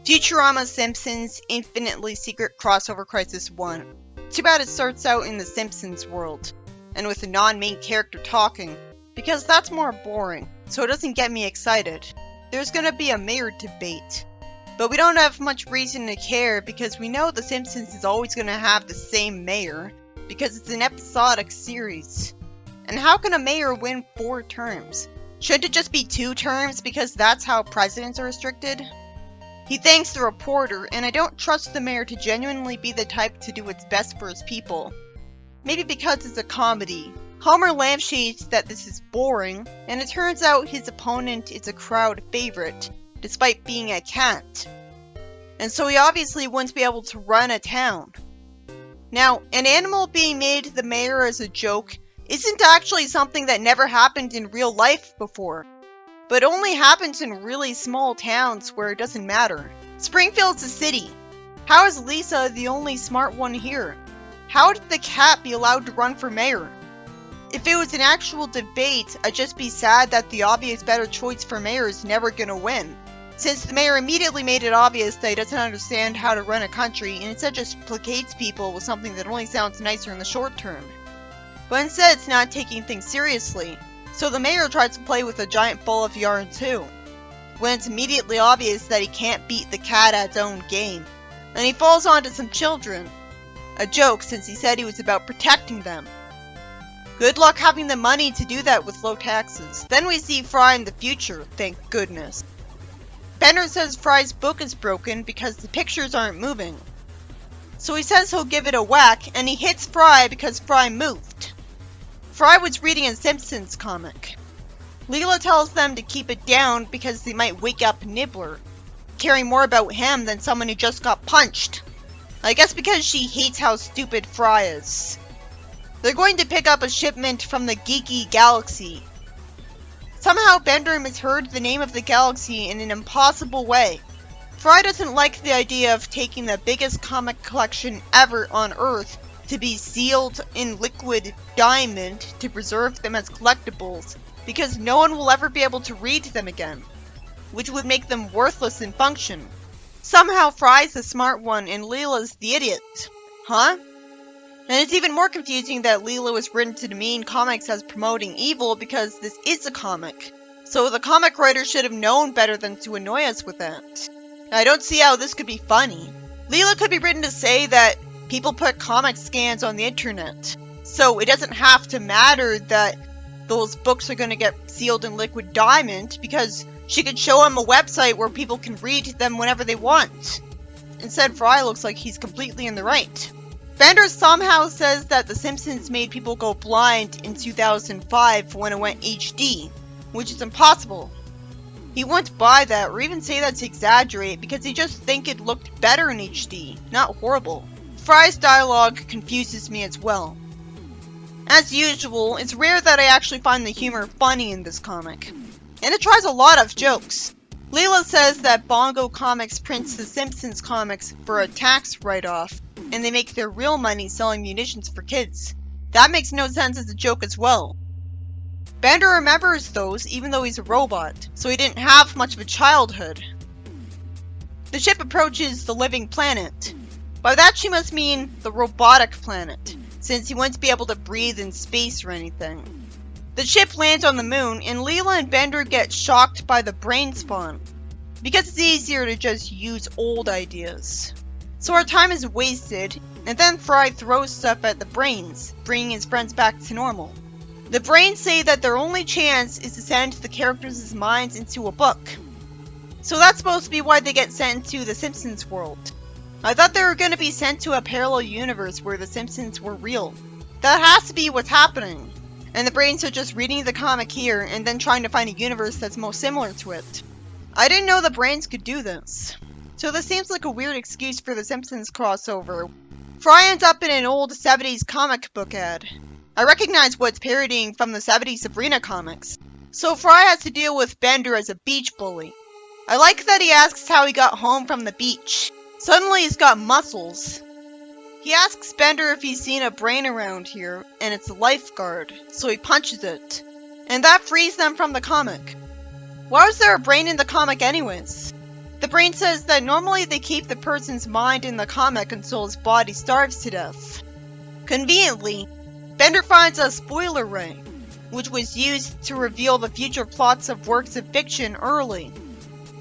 Futurama Simpsons Infinitely Secret Crossover Crisis 1. Too bad it starts out in the Simpsons world, and with a non-main character talking, because that's more boring, so it doesn't get me excited. There's gonna be a mayor debate, but we don't have much reason to care because we know the Simpsons is always gonna have the same mayor, because it's an episodic series. And how can a mayor win 4 terms? Shouldn't it just be 2 terms because that's how presidents are restricted? He thanks the reporter, and I don't trust the mayor to genuinely be the type to do what's best for his people. Maybe because it's a comedy. Homer lampshades that this is boring, and it turns out his opponent is a crowd favorite, despite being a cat. And so he obviously wouldn't be able to run a town. Now, an animal being made the mayor as a joke isn't actually something that never happened in real life before, but only happens in really small towns where it doesn't matter. Springfield's a city. How is Lisa the only smart one here? How did the cat be allowed to run for mayor? If it was an actual debate, I'd just be sad that the obvious better choice for mayor is never gonna win, since the mayor immediately made it obvious that he doesn't understand how to run a country and instead just placates people with something that only sounds nicer in the short term. But instead it's not taking things seriously. So the mayor tries to play with a giant ball of yarn too, when it's immediately obvious that he can't beat the cat at its own game, and he falls onto some children. A joke since he said he was about protecting them. Good luck having the money to do that with low taxes. Then we see Fry in the future, thank goodness. Bender says Fry's book is broken because the pictures aren't moving. So he says he'll give it a whack, and he hits Fry because Fry moved. Fry was reading a Simpsons comic. Leela tells them to keep it down because they might wake up Nibbler, caring more about him than someone who just got punched. I guess because she hates how stupid Fry is. They're going to pick up a shipment from the Geeky Galaxy. Somehow Bender misheard the name of the galaxy in an impossible way. Fry doesn't like the idea of taking the biggest comic collection ever on Earth to be sealed in liquid diamond to preserve them as collectibles, because no one will ever be able to read them again, which would make them worthless in function. Somehow Fry's the smart one and Leela's the idiot. Huh? And it's even more confusing that Leela was written to demean comics as promoting evil because this is a comic. So the comic writer should have known better than to annoy us with that. I don't see how this could be funny. Leela could be written to say that people put comic scans on the internet, so it doesn't have to matter that those books are going to get sealed in liquid diamond because she could show him a website where people can read them whenever they want. Instead, Fry looks like he's completely in the right. Bender somehow says that The Simpsons made people go blind in 2005 when it went HD, which is impossible. He wouldn't buy that or even say that to exaggerate because he just think it looked better in HD, not horrible. Fry's dialogue confuses me as well. As usual, it's rare that I actually find the humor funny in this comic, and it tries a lot of jokes. Leela says that Bongo Comics prints the Simpsons comics for a tax write-off, and they make their real money selling munitions for kids. That makes no sense as a joke as well. Bender remembers those even though he's a robot, so he didn't have much of a childhood. The ship approaches the living planet. By that she must mean the robotic planet, since he wouldn't be able to breathe in space or anything. The ship lands on the moon, and Leela and Bender get shocked by the brain spawn, because it's easier to just use old ideas. So our time is wasted, and then Fry throws stuff at the brains, bringing his friends back to normal. The brains say that their only chance is to send the characters' minds into a book. So that's supposed to be why they get sent to the Simpsons world. I thought they were going to be sent to a parallel universe where the Simpsons were real. That has to be what's happening. And the brains are just reading the comic here and then trying to find a universe that's most similar to it. I didn't know the brains could do this. So this seems like a weird excuse for the Simpsons crossover. Fry ends up in an old 70s comic book ad. I recognize what's parodying from the 70s Sabrina comics. So Fry has to deal with Bender as a beach bully. I like that he asks how he got home from the beach. Suddenly he's got muscles. He asks Bender if he's seen a brain around here, and it's a lifeguard, so he punches it. And that frees them from the comic. Why was there a brain in the comic anyways? The brain says that normally they keep the person's mind in the comic until his body starves to death. Conveniently, Bender finds a spoiler ray, which was used to reveal the future plots of works of fiction early.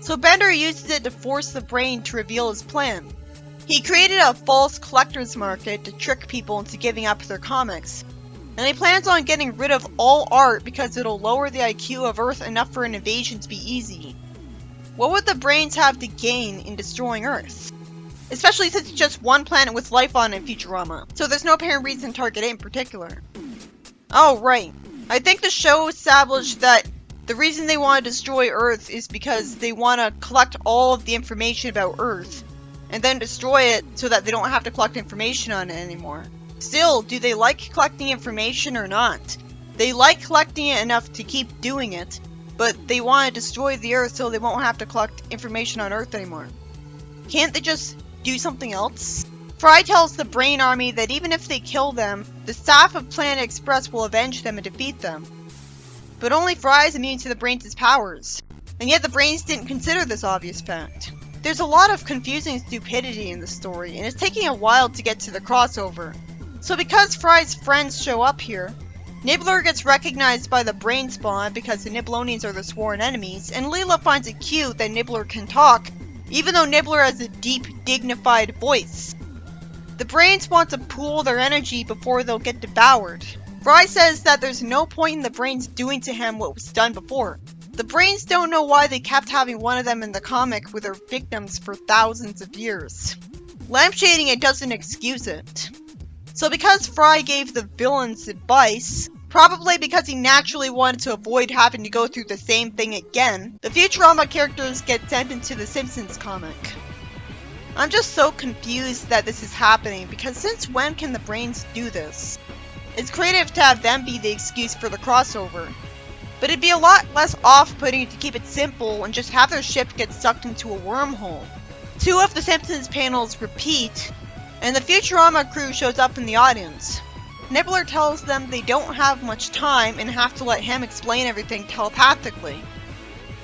So Bender uses it to force the brain to reveal his plan. He created a false collector's market to trick people into giving up their comics, and he plans on getting rid of all art because it'll lower the IQ of Earth enough for an invasion to be easy. What would the brains have to gain in destroying Earth? Especially since it's just one planet with life on it in Futurama, so there's no apparent reason to target it in particular. Oh, right. I think the show established that the reason they want to destroy Earth is because they want to collect all of the information about Earth, and then destroy it so that they don't have to collect information on it anymore. Still, do they like collecting information or not? They like collecting it enough to keep doing it, but they want to destroy the Earth so they won't have to collect information on Earth anymore. Can't they just do something else? Fry tells the Brain Army that even if they kill them, the staff of Planet Express will avenge them and defeat them. But only Fry is immune to the Brains' powers, and yet the Brains didn't consider this obvious fact. There's a lot of confusing stupidity in the story, and it's taking a while to get to the crossover. So because Fry's friends show up here, Nibbler gets recognized by the Brain Spawn because the Nibblonians are the sworn enemies, and Leela finds it cute that Nibbler can talk, even though Nibbler has a deep, dignified voice. The Brains want to pool their energy before they'll get devoured. Fry says that there's no point in the Brains doing to him what was done before. The Brains don't know why they kept having one of them in the comic with their victims for thousands of years. Lampshading it doesn't excuse it. So because Fry gave the villains advice, probably because he naturally wanted to avoid having to go through the same thing again, the Futurama characters get sent into the Simpsons comic. I'm just so confused that this is happening, because since when can the Brains do this? It's creative to have them be the excuse for the crossover, but it'd be a lot less off-putting to keep it simple and just have their ship get sucked into a wormhole. 2 of the Simpsons panels repeat, and the Futurama crew shows up in the audience. Nibbler tells them they don't have much time and have to let him explain everything telepathically.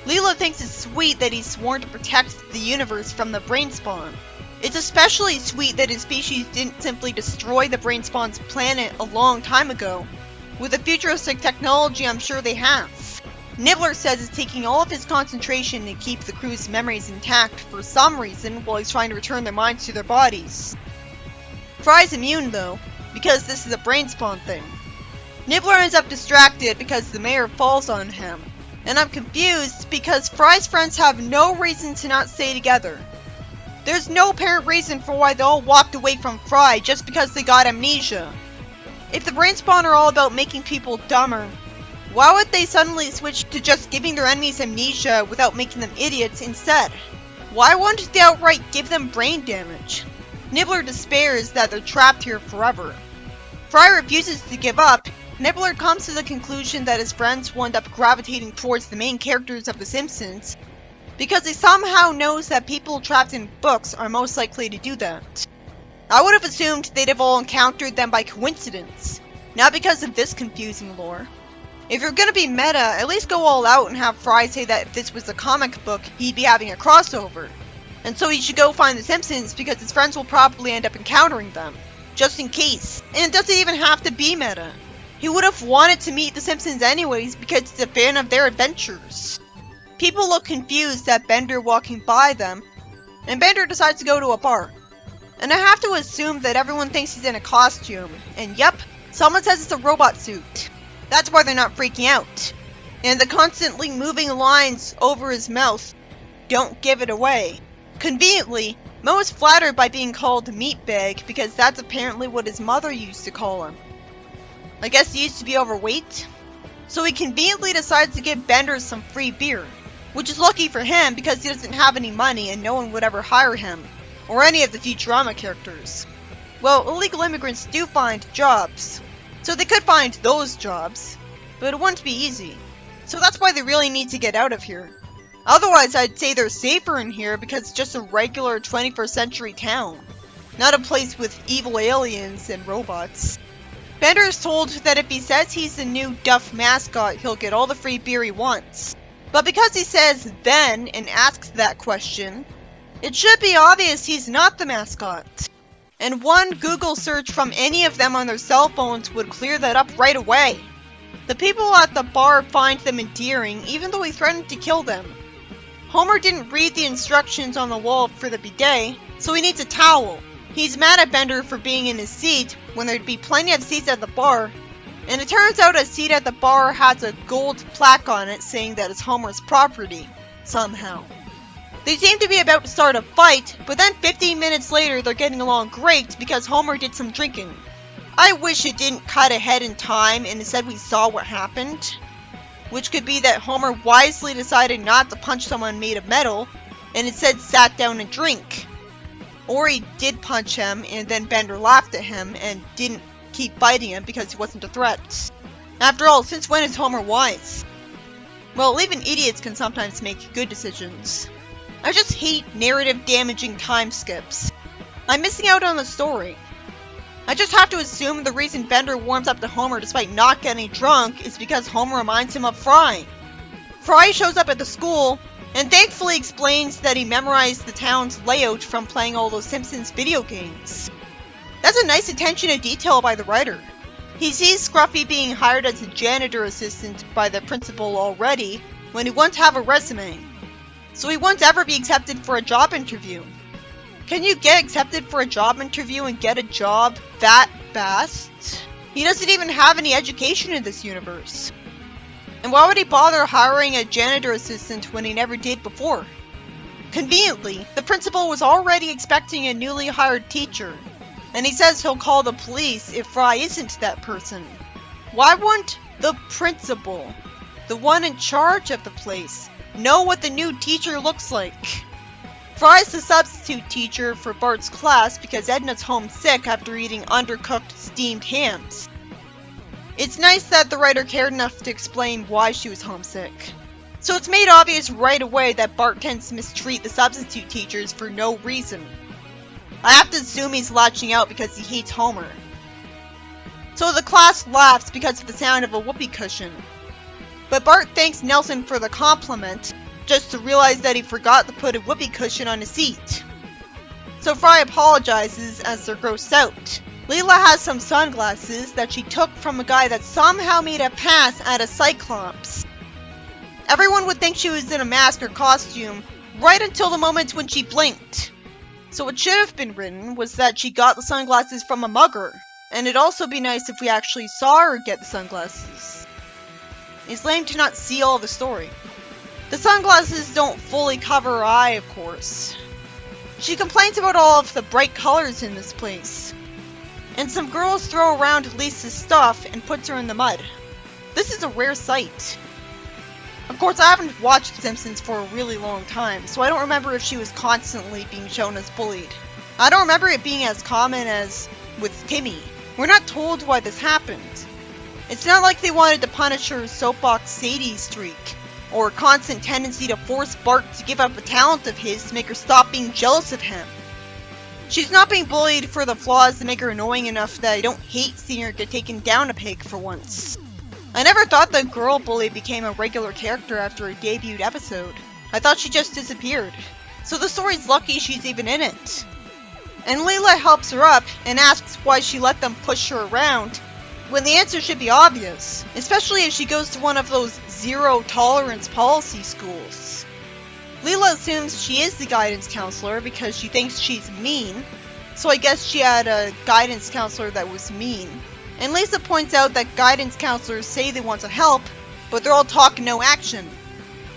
Leela thinks it's sweet that he's sworn to protect the universe from the Brain Spawn. It's especially sweet that his species didn't simply destroy the Brain Spawn's planet a long time ago. With the futuristic technology I'm sure they have. Nibbler says it's taking all of his concentration to keep the crew's memories intact for some reason while he's trying to return their minds to their bodies. Fry's immune though, because this is a Brain Spawn thing. Nibbler ends up distracted because the mayor falls on him. And I'm confused because Fry's friends have no reason to not stay together. There's no apparent reason for why they all walked away from Fry just because they got amnesia. If the Brain Spawn are all about making people dumber, why would they suddenly switch to just giving their enemies amnesia without making them idiots instead? Why wouldn't they outright give them brain damage? Nibbler despairs that they're trapped here forever. Fry refuses to give up. Nibbler comes to the conclusion that his friends will end up gravitating towards the main characters of The Simpsons because he somehow knows that people trapped in books are most likely to do that. I would have assumed they'd have all encountered them by coincidence, not because of this confusing lore. If you're gonna be meta, at least go all out and have Fry say that if this was a comic book, he'd be having a crossover. And so he should go find the Simpsons because his friends will probably end up encountering them, just in case. And it doesn't even have to be meta. He would have wanted to meet the Simpsons anyways because he's a fan of their adventures. People look confused at Bender walking by them, and Bender decides to go to a bar. And I have to assume that everyone thinks he's in a costume, and yep, someone says it's a robot suit. That's why they're not freaking out. And the constantly moving lines over his mouth don't give it away. Conveniently, Mo is flattered by being called meatbag because that's apparently what his mother used to call him. I guess he used to be overweight? So he conveniently decides to give Bender some free beer, which is lucky for him because he doesn't have any money and no one would ever hire him, or any of the Futurama characters. Well, illegal immigrants do find jobs, so they could find those jobs, but it wouldn't be easy. So that's why they really need to get out of here. Otherwise, I'd say they're safer in here because it's just a regular 21st century town, not a place with evil aliens and robots. Bender is told that if he says he's the new Duff mascot, he'll get all the free beer he wants. But because he says then and asks that question, it should be obvious he's not the mascot. And one Google search from any of them on their cell phones would clear that up right away. The people at the bar find them endearing even though he threatened to kill them. Homer didn't read the instructions on the wall for the bidet, so he needs a towel. He's mad at Bender for being in his seat when there'd be plenty of seats at the bar, and it turns out a seat at the bar has a gold plaque on it saying that it's Homer's property, somehow. They seem to be about to start a fight, but then 15 minutes later they're getting along great because Homer did some drinking. I wish it didn't cut ahead in time and instead we saw what happened. Which could be that Homer wisely decided not to punch someone made of metal, and instead sat down and drank. Or he did punch him, and then Bender laughed at him and didn't keep fighting him because he wasn't a threat. After all, since when is Homer wise? Well, even idiots can sometimes make good decisions. I just hate narrative-damaging time skips. I'm missing out on the story. I just have to assume the reason Bender warms up to Homer despite not getting drunk is because Homer reminds him of Fry. Fry shows up at the school and thankfully explains that he memorized the town's layout from playing all those Simpsons video games. That's a nice attention to detail by the writer. He sees Scruffy being hired as a janitor assistant by the principal already when he won't have a resume, so he won't ever be accepted for a job interview. Can you get accepted for a job interview and get a job that fast? He doesn't even have any education in this universe. And why would he bother hiring a janitor assistant when he never did before? Conveniently, the principal was already expecting a newly hired teacher, and he says he'll call the police if Fry isn't that person. Why won't the principal, the one in charge of the place, know what the new teacher looks like? Fry's the substitute teacher for Bart's class because Edna's homesick after eating undercooked steamed hams. It's nice that the writer cared enough to explain why she was homesick. So it's made obvious right away that Bart tends to mistreat the substitute teachers for no reason. I have to assume he's latching out because he hates Homer. So the class laughs because of the sound of a whoopee cushion. But Bart thanks Nelson for the compliment, just to realize that he forgot to put a whoopee cushion on his seat. So Fry apologizes as they're grossed out. Leela has some sunglasses that she took from a guy that somehow made a pass at a Cyclops. Everyone would think she was in a mask or costume right until the moment when she blinked. So what should have been written was that she got the sunglasses from a mugger, and it'd also be nice if we actually saw her get the sunglasses. It's lame to not see all the story. The sunglasses don't fully cover her eye, of course. She complains about all of the bright colors in this place. And some girls throw around Lisa's stuff and puts her in the mud. This is a rare sight. Of course, I haven't watched The Simpsons for a really long time, so I don't remember if she was constantly being shown as bullied. I don't remember it being as common as with Timmy. We're not told why this happened. It's not like they wanted to punish her soapbox Sadie streak, or a constant tendency to force Bart to give up a talent of his to make her stop being jealous of him. She's not being bullied for the flaws that make her annoying enough that I don't hate seeing her get taken down a peg for once. I never thought the girl bully became a regular character after a debuted episode. I thought she just disappeared. So the story's lucky she's even in it. And Leela helps her up and asks why she let them push her around, when the answer should be obvious, especially if she goes to one of those zero-tolerance policy schools. Leela assumes she is the guidance counselor because she thinks she's mean, so I guess she had a guidance counselor that was mean. And Lisa points out that guidance counselors say they want to help, but they're all talk and no action.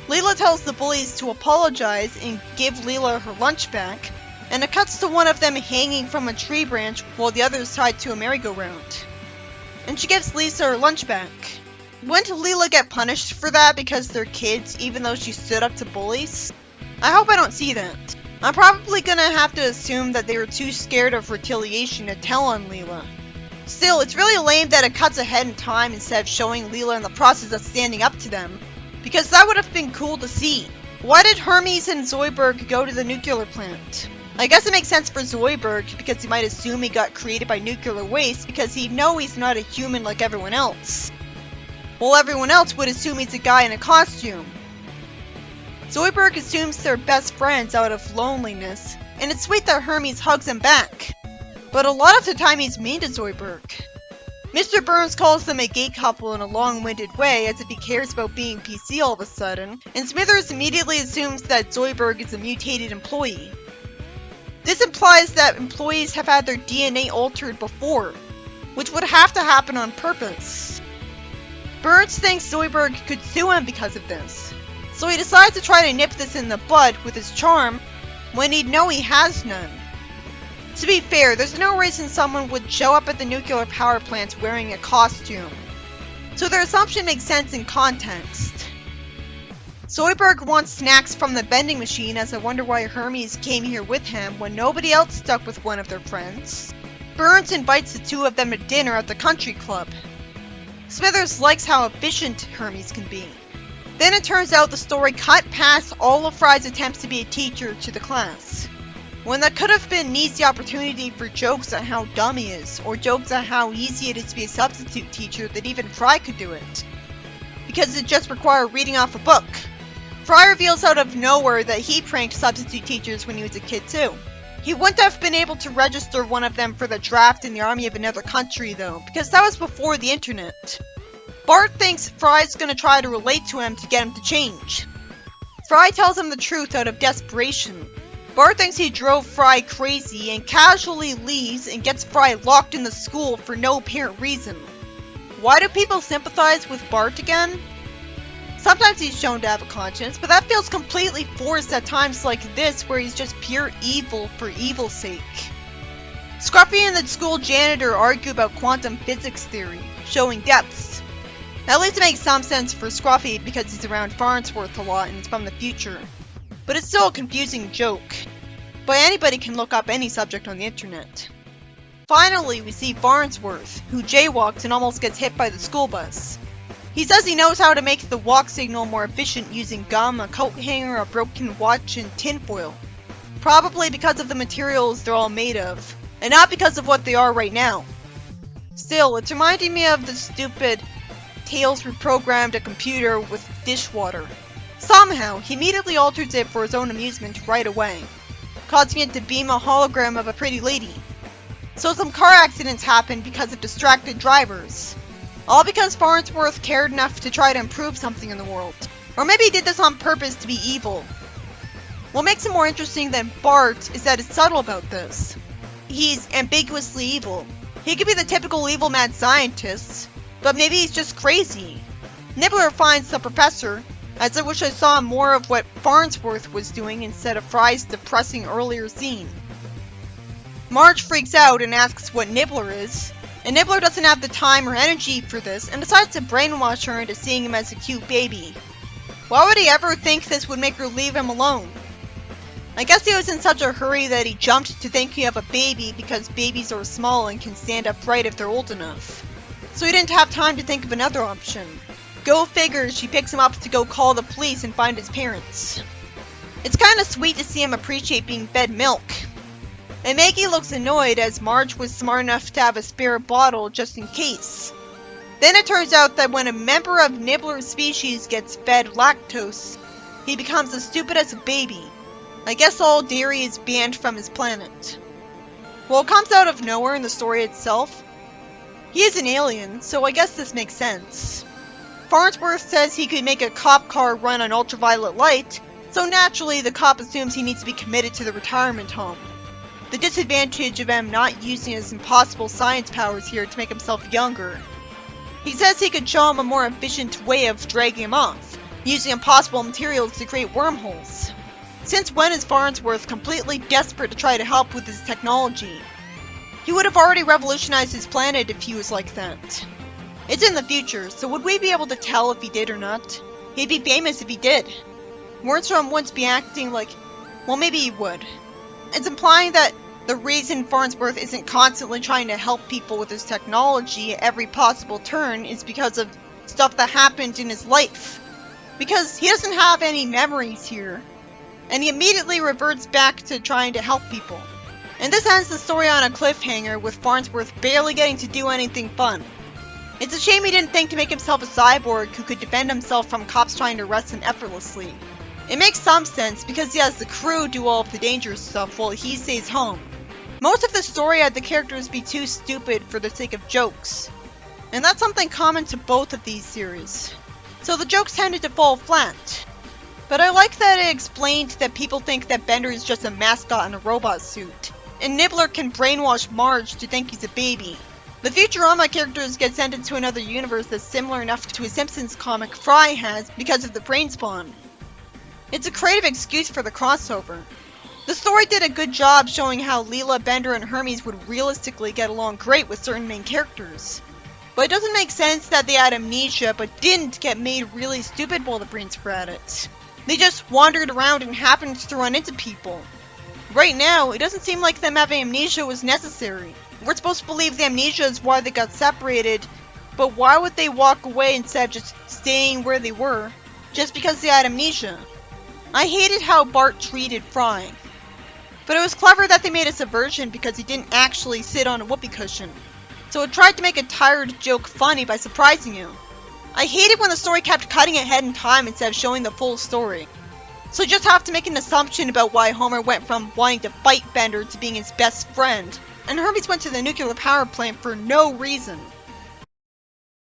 Leela tells the bullies to apologize and give Leela her lunch back, and it cuts to one of them hanging from a tree branch while the other is tied to a merry-go-round. And she gives Lisa her lunch back. Wouldn't Leela get punished for that because they're kids even though she stood up to bullies? I hope I don't see that. I'm probably gonna have to assume that they were too scared of retaliation to tell on Leela. Still, it's really lame that it cuts ahead in time instead of showing Leela in the process of standing up to them, because that would have been cool to see. Why did Hermes and Zoidberg go to the nuclear plant? I guess it makes sense for Zoidberg because he might assume he got created by nuclear waste because he'd know he's not a human like everyone else. While everyone else would assume he's a guy in a costume. Zoidberg assumes they're best friends out of loneliness, and it's sweet that Hermes hugs him back. But a lot of the time he's mean to Zoidberg. Mr. Burns calls them a gay couple in a long-winded way as if he cares about being PC all of a sudden, and Smithers immediately assumes that Zoidberg is a mutated employee. This implies that employees have had their DNA altered before, which would have to happen on purpose. Burns thinks Zoidberg could sue him because of this, so he decides to try to nip this in the bud with his charm when he'd know he has none. To be fair, there's no reason someone would show up at the nuclear power plant wearing a costume, so their assumption makes sense in context. Zoidberg wants snacks from the vending machine, as I wonder why Hermes came here with him when nobody else stuck with one of their friends. Burns invites the two of them to dinner at the country club. Smithers likes how efficient Hermes can be. Then it turns out the story cut past all of Fry's attempts to be a teacher to the class, when that could have been an easy opportunity for jokes at how dumb he is, or jokes at how easy it is to be a substitute teacher that even Fry could do it, because it just required reading off a book. Fry reveals out of nowhere that he pranked substitute teachers when he was a kid too. He wouldn't have been able to register one of them for the draft in the army of another country though, because that was before the internet. Bart thinks Fry's gonna try to relate to him to get him to change. Fry tells him the truth out of desperation. Bart thinks he drove Fry crazy and casually leaves and gets Fry locked in the school for no apparent reason. Why do people sympathize with Bart again? Sometimes he's shown to have a conscience, but that feels completely forced at times like this where he's just pure evil for evil's sake. Scruffy and the school janitor argue about quantum physics theory, showing depths. At least it makes some sense for Scruffy because he's around Farnsworth a lot and it's from the future. But it's still a confusing joke. But anybody can look up any subject on the internet. Finally, we see Farnsworth, who jaywalks and almost gets hit by the school bus. He says he knows how to make the walk signal more efficient using gum, a coat hanger, a broken watch, and tinfoil. Probably because of the materials they're all made of, and not because of what they are right now. Still, it's reminding me of the stupid Tails reprogrammed a computer with dishwater. Somehow, he immediately alters it for his own amusement right away, causing it to beam a hologram of a pretty lady. So some car accidents happen because of distracted drivers. All because Farnsworth cared enough to try to improve something in the world. Or maybe he did this on purpose to be evil. What makes him more interesting than Bart is that it's subtle about this. He's ambiguously evil. He could be the typical evil mad scientist, but maybe he's just crazy. Nibbler finds the professor, as I wish I saw more of what Farnsworth was doing instead of Fry's depressing earlier scene. Marge freaks out and asks what Nibbler is, and Nibbler doesn't have the time or energy for this and decides to brainwash her into seeing him as a cute baby. Why would he ever think this would make her leave him alone? I guess he was in such a hurry that he jumped to thinking of a baby because babies are small and can stand upright if they're old enough. So he didn't have time to think of another option. Go figure, she picks him up to go call the police and find his parents. It's kinda sweet to see him appreciate being fed milk. And Maggie looks annoyed as Marge was smart enough to have a spare bottle just in case. Then it turns out that when a member of Nibbler's species gets fed lactose, he becomes as stupid as a baby. I guess all dairy is banned from his planet. Well, it comes out of nowhere in the story itself. He is an alien, so I guess this makes sense. Farnsworth says he could make a cop car run on ultraviolet light, so naturally the cop assumes he needs to be committed to the retirement home. The disadvantage of him not using his impossible science powers here to make himself younger. He says he could show him a more efficient way of dragging him off, using impossible materials to create wormholes. Since when is Farnsworth completely desperate to try to help with his technology? He would have already revolutionized his planet if he was like that. It's in the future, so would we be able to tell if he did or not? He'd be famous if he did. Wernstrom wouldn't be acting like, well, maybe he would. It's implying that the reason Farnsworth isn't constantly trying to help people with his technology at every possible turn is because of stuff that happened in his life. Because he doesn't have any memories here, and he immediately reverts back to trying to help people. And this ends the story on a cliffhanger with Farnsworth barely getting to do anything fun. It's a shame he didn't think to make himself a cyborg who could defend himself from cops trying to arrest him effortlessly. It makes some sense because he has the crew do all of the dangerous stuff while he stays home. Most of the story had the characters be too stupid for the sake of jokes. And that's something common to both of these series. So the jokes tended to fall flat. But I like that it explained that people think that Bender is just a mascot in a robot suit, and Nibbler can brainwash Marge to think he's a baby. The Futurama characters get sent into another universe that's similar enough to a Simpsons comic Fry has because of the brain spawn. It's a creative excuse for the crossover. The story did a good job showing how Leela, Bender, and Hermes would realistically get along great with certain main characters. But it doesn't make sense that they had amnesia but didn't get made really stupid while the brains were at it. They just wandered around and happened to run into people. Right now, it doesn't seem like them having amnesia was necessary. We're supposed to believe the amnesia is why they got separated, but why would they walk away instead of just staying where they were, just because they had amnesia? I hated how Bart treated Fry. But it was clever that they made a subversion because he didn't actually sit on a whoopee cushion. So it tried to make a tired joke funny by surprising you. I hated when the story kept cutting ahead in time instead of showing the full story. So you just have to make an assumption about why Homer went from wanting to fight Bender to being his best friend, and Hermes went to the nuclear power plant for no reason.